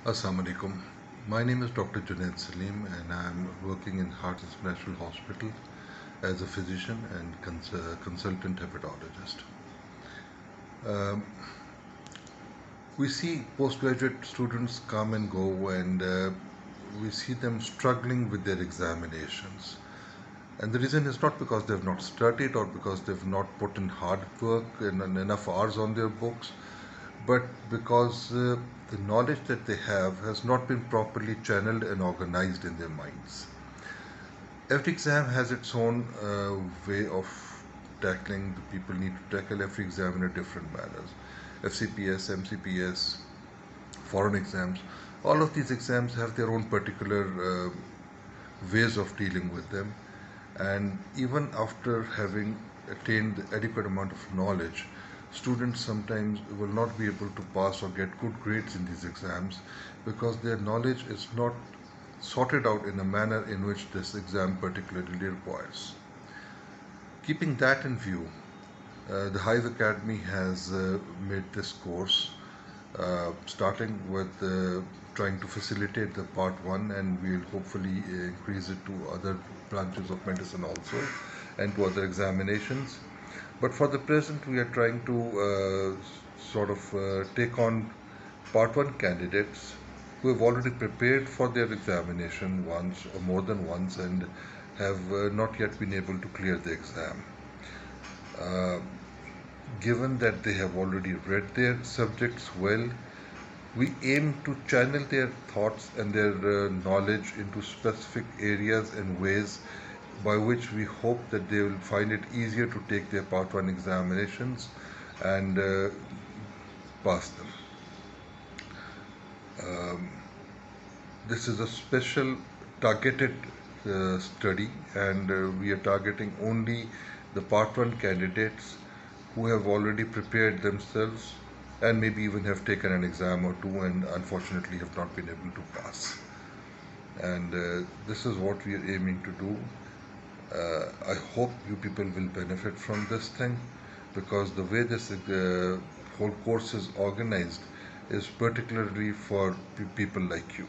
Assalamu alaikum. My name is Dr. Junaid Salim and I am working in Heart International Hospital as a physician and consultant hepatologist. Um, we see postgraduate students come and go, and we see them struggling with their examinations. And the reason is not because they've not studied or because they've not put in hard work and enough hours on their books, but because the knowledge that they have has not been properly channeled and organized in their minds. Every exam has its own way of tackling. The people need to tackle every exam in a different manner. FCPS, MCPS, foreign exams, all of these exams have their own particular ways of dealing with them. And even after having attained the adequate amount of knowledge, students sometimes will not be able to pass or get good grades in these exams because their knowledge is not sorted out in a manner in which this exam particularly requires. Keeping that in view, the HIVE Academy has made this course, starting with trying to facilitate the part 1, and we'll hopefully increase it to other branches of medicine also and to other examinations. But for the present, we are trying to take on part 1 candidates who have already prepared for their examination once or more than once and have not yet been able to clear the exam. Given that they have already read their subjects well, we aim to channel their thoughts and their knowledge into specific areas and ways by which we hope that they will find it easier to take their part 1 examinations and pass them. This is a special targeted study, and we are targeting only the part 1 candidates who have already prepared themselves and maybe even have taken an exam or two and unfortunately have not been able to pass. And this is what we are aiming to do. I hope you people will benefit from this thing, because the way this whole course is organized is particularly for people like you.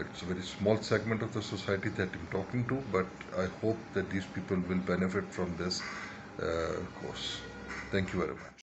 It's a very small segment of the society that I'm talking to, but I hope that these people will benefit from this course. Thank you very much.